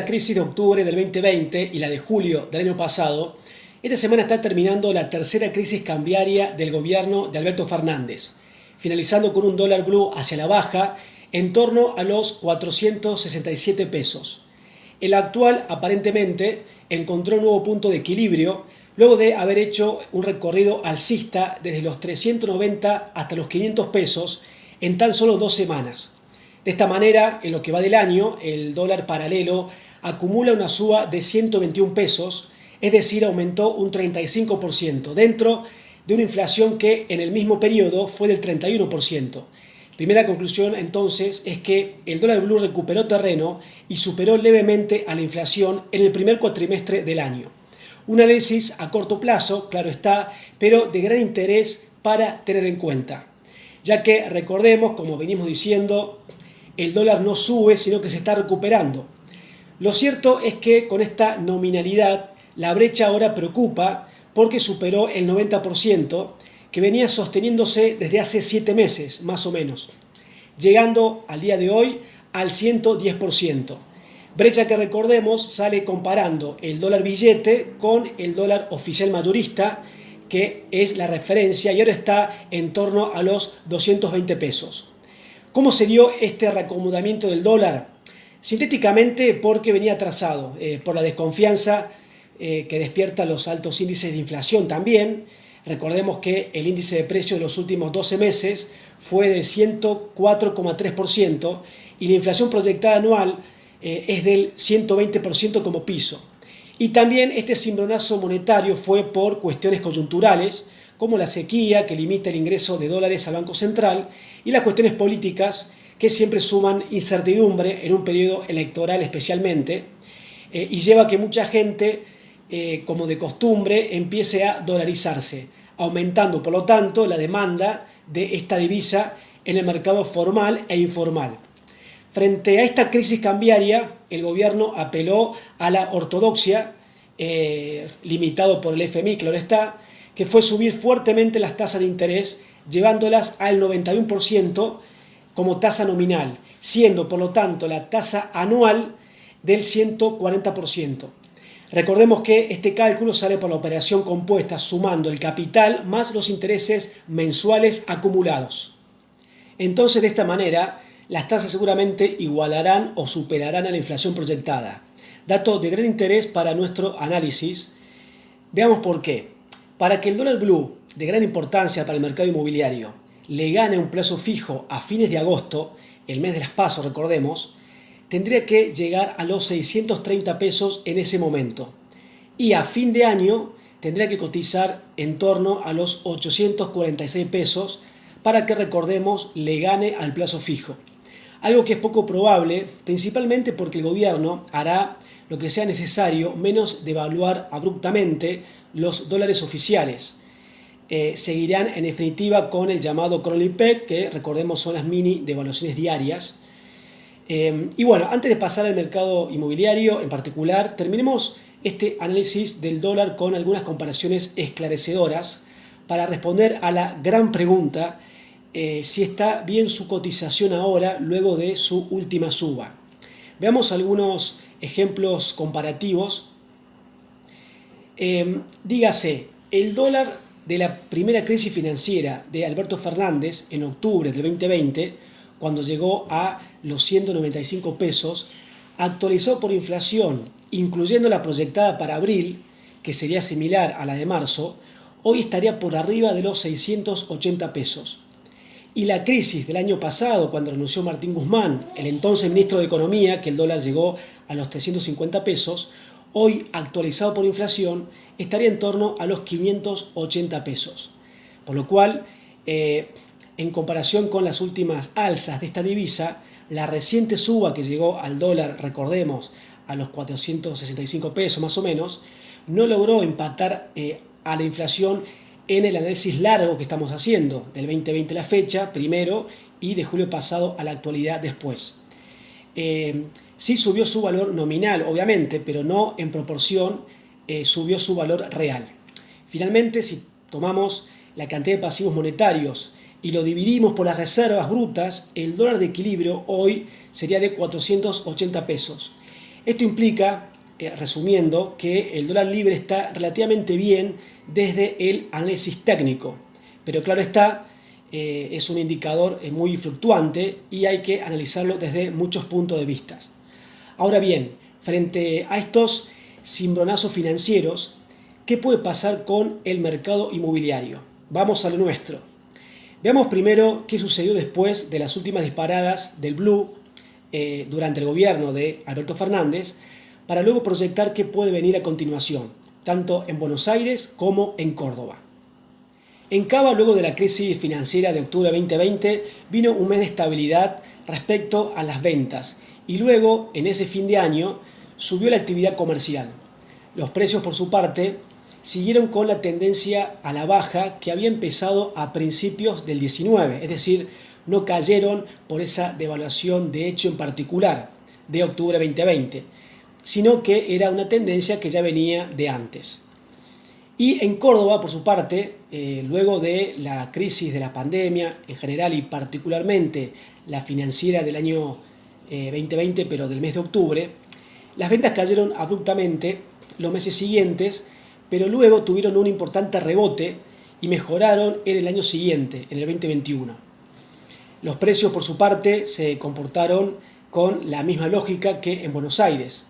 la crisis de octubre del 2020 y la de julio del año pasado, esta semana está terminando la tercera crisis cambiaria del gobierno de Alberto Fernández, finalizando con un dólar blue hacia la baja en torno a los 467 pesos. El actual aparentemente encontró un nuevo punto de equilibrio luego de haber hecho un recorrido alcista desde los 390 hasta los 500 pesos en tan solo 2 semanas. De esta manera, en lo que va del año, el dólar paralelo acumula una suba de 121 pesos, es decir, aumentó un 35%, dentro de una inflación que en el mismo periodo fue del 31%. Primera conclusión, entonces, es que el dólar blue recuperó terreno y superó levemente a la inflación en el primer cuatrimestre del año. Un análisis a corto plazo, claro está, pero de gran interés para tener en cuenta, ya que recordemos, como venimos diciendo, el dólar no sube, sino que se está recuperando. Lo cierto es que con esta nominalidad la brecha ahora preocupa porque superó el 90%, que venía sosteniéndose desde hace 7 meses, más o menos, llegando al día de hoy al 110%. Brecha que, recordemos, sale comparando el dólar billete con el dólar oficial mayorista, que es la referencia, y ahora está en torno a los 220 pesos. ¿Cómo se dio este reacomodamiento del dólar? Sintéticamente, porque venía atrasado por la desconfianza que despierta los altos índices de inflación también. Recordemos que el índice de precios de los últimos 12 meses fue del 104,3% y la inflación proyectada anual es del 120% como piso. Y también este cimbronazo monetario fue por cuestiones coyunturales, como la sequía que limita el ingreso de dólares al Banco Central y las cuestiones políticas que siempre suman incertidumbre en un periodo electoral especialmente y lleva a que mucha gente, como de costumbre, empiece a dolarizarse, aumentando por lo tanto la demanda de esta divisa en el mercado formal e informal. Frente a esta crisis cambiaria, el gobierno apeló a la ortodoxia, limitado por el FMI, claro está, que fue subir fuertemente las tasas de interés, llevándolas al 91% como tasa nominal, siendo por lo tanto la tasa anual del 140%. Recordemos que este cálculo sale por la operación compuesta sumando el capital más los intereses mensuales acumulados. Entonces, de esta manera, las tasas seguramente igualarán o superarán a la inflación proyectada. Dato de gran interés para nuestro análisis. Veamos por qué. Para que el dólar blue, de gran importancia para el mercado inmobiliario, le gane un plazo fijo a fines de agosto, el mes de las PASO, recordemos, tendría que llegar a los 630 pesos en ese momento. Y a fin de año tendría que cotizar en torno a los 846 pesos para que, recordemos, le gane al plazo fijo. Algo que es poco probable, principalmente porque el gobierno hará lo que sea necesario, menos devaluar abruptamente los dólares oficiales. Seguirán en definitiva con el llamado crawling peg, que recordemos son las mini devaluaciones diarias. Y bueno, antes de pasar al mercado inmobiliario en particular, terminemos este análisis del dólar con algunas comparaciones esclarecedoras para responder a la gran pregunta si está bien su cotización ahora luego de su última suba. Veamos algunos ejemplos comparativos. Dígase, el dólar de la primera crisis financiera de Alberto Fernández en octubre del 2020, cuando llegó a los 195 pesos, actualizó por inflación, incluyendo la proyectada para abril, que sería similar a la de marzo, hoy estaría por arriba de los 680 pesos. Y la crisis del año pasado, cuando renunció Martín Guzmán, el entonces ministro de Economía, que el dólar llegó a los 350 pesos, hoy actualizado por inflación, estaría en torno a los 580 pesos. Por lo cual, en comparación con las últimas alzas de esta divisa, la reciente suba que llegó al dólar, recordemos, a los 465 pesos más o menos, no logró empatar a la inflación en el análisis largo que estamos haciendo, del 2020 a la fecha, primero, y de julio pasado a la actualidad después. Sí subió su valor nominal, obviamente, pero no en proporción subió su valor real. Finalmente, si tomamos la cantidad de pasivos monetarios y lo dividimos por las reservas brutas, el dólar de equilibrio hoy sería de 480 pesos. Esto implica, resumiendo, que el dólar libre está relativamente bien desde el análisis técnico, pero claro está, es un indicador muy fluctuante y hay que analizarlo desde muchos puntos de vista. Ahora bien, frente a estos cimbronazos financieros, ¿qué puede pasar con el mercado inmobiliario? Vamos a lo nuestro. Veamos primero qué sucedió después de las últimas disparadas del Blue durante el gobierno de Alberto Fernández, para luego proyectar qué puede venir a continuación, tanto en Buenos Aires como en Córdoba. En Cava, luego de la crisis financiera de octubre de 2020, vino un mes de estabilidad respecto a las ventas y luego, en ese fin de año, subió la actividad comercial. Los precios, por su parte, siguieron con la tendencia a la baja que había empezado a principios del 19, es decir, no cayeron por esa devaluación de hecho en particular de octubre de 2020, sino que era una tendencia que ya venía de antes. Y en Córdoba, por su parte, luego de la crisis de la pandemia en general y particularmente la financiera del año 2020, pero del mes de octubre, las ventas cayeron abruptamente los meses siguientes, pero luego tuvieron un importante rebote y mejoraron en el año siguiente, en el 2021. Los precios, por su parte, se comportaron con la misma lógica que en Buenos Aires.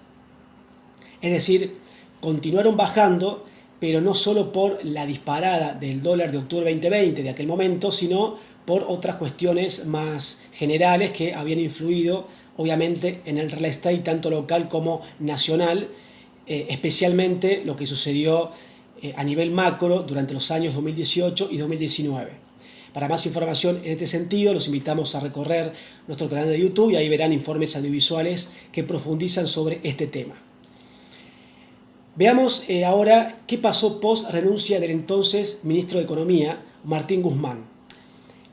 Es decir, continuaron bajando, pero no solo por la disparada del dólar de octubre 2020 de aquel momento, sino por otras cuestiones más generales que habían influido, obviamente, en el real estate, tanto local como nacional, especialmente lo que sucedió a nivel macro durante los años 2018 y 2019. Para más información en este sentido, los invitamos a recorrer nuestro canal de YouTube y ahí verán informes audiovisuales que profundizan sobre este tema. Veamos ahora qué pasó post renuncia del entonces ministro de Economía, Martín Guzmán,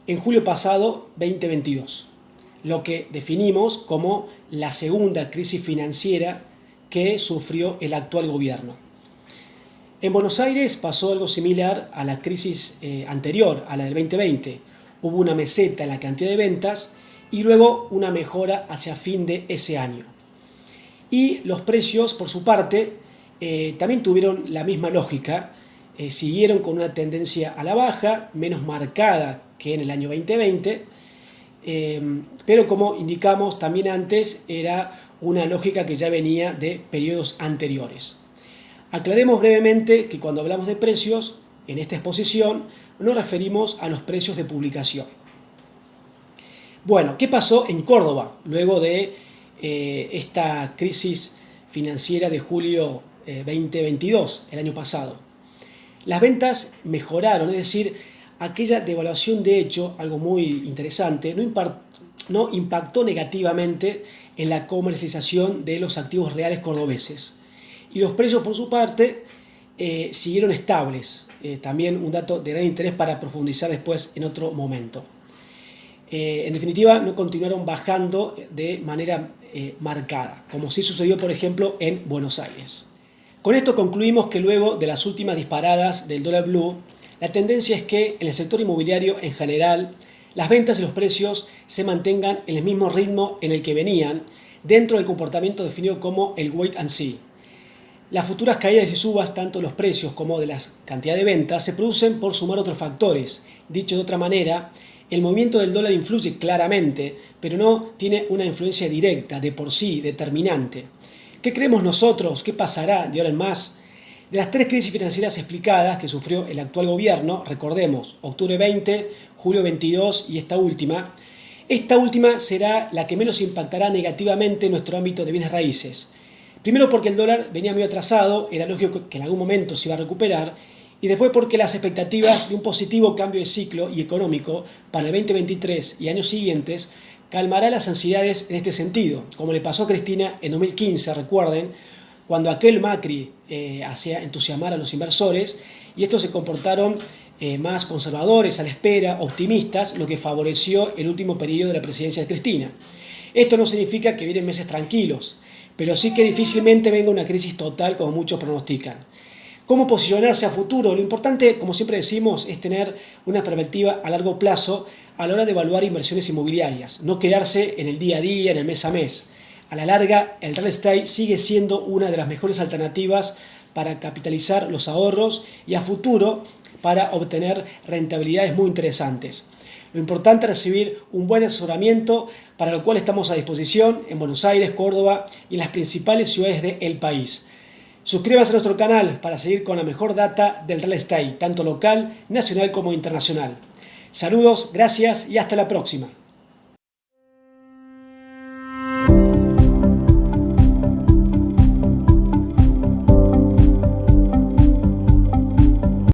en julio pasado 2022, lo que definimos como la segunda crisis financiera que sufrió el actual gobierno. En Buenos Aires pasó algo similar a la crisis anterior, a la del 2020. Hubo una meseta en la cantidad de ventas y luego una mejora hacia fin de ese año. Y los precios, por su parte, también tuvieron la misma lógica, siguieron con una tendencia a la baja, menos marcada que en el año 2020, pero como indicamos también antes, era una lógica que ya venía de periodos anteriores. Aclaremos brevemente que cuando hablamos de precios, en esta exposición, nos referimos a los precios de publicación. Bueno, ¿qué pasó en Córdoba luego de esta crisis financiera de julio 2022, el año pasado? Las ventas mejoraron, es decir, aquella devaluación de hecho, algo muy interesante, no impactó negativamente en la comercialización de los activos reales cordobeses. Y los precios, por su parte, siguieron estables. También un dato de gran interés para profundizar después en otro momento. En definitiva, no continuaron bajando de manera marcada, como sí sucedió, por ejemplo, en Buenos Aires. Con esto concluimos que luego de las últimas disparadas del dólar blue, la tendencia es que en el sector inmobiliario en general, las ventas y los precios se mantengan en el mismo ritmo en el que venían, dentro del comportamiento definido como el wait and see. Las futuras caídas y subas, tanto de los precios como de la cantidad de ventas, se producen por sumar otros factores. Dicho de otra manera, el movimiento del dólar influye claramente, pero no tiene una influencia directa, de por sí, determinante. ¿Qué creemos nosotros? ¿Qué pasará de ahora en más? De las tres crisis financieras explicadas que sufrió el actual gobierno, recordemos, octubre 20, julio 22 y esta última será la que menos impactará negativamente en nuestro ámbito de bienes raíces. Primero porque el dólar venía muy atrasado, era lógico que en algún momento se iba a recuperar, y después porque las expectativas de un positivo cambio de ciclo y económico para el 2023 y años siguientes calmará las ansiedades en este sentido, como le pasó a Cristina en 2015, recuerden, cuando aquel Macri hacía entusiasmar a los inversores y estos se comportaron más conservadores, a la espera, optimistas, lo que favoreció el último periodo de la presidencia de Cristina. Esto no significa que vienen meses tranquilos, pero sí que difícilmente venga una crisis total como muchos pronostican. ¿Cómo posicionarse a futuro? Lo importante, como siempre decimos, es tener una perspectiva a largo plazo a la hora de evaluar inversiones inmobiliarias, no quedarse en el día a día, en el mes a mes. A la larga, el real estate sigue siendo una de las mejores alternativas para capitalizar los ahorros y a futuro para obtener rentabilidades muy interesantes. Lo importante es recibir un buen asesoramiento, para lo cual estamos a disposición en Buenos Aires, Córdoba y en las principales ciudades del país. Suscríbanse a nuestro canal para seguir con la mejor data del real estate, tanto local, nacional como internacional. Saludos, gracias y hasta la próxima.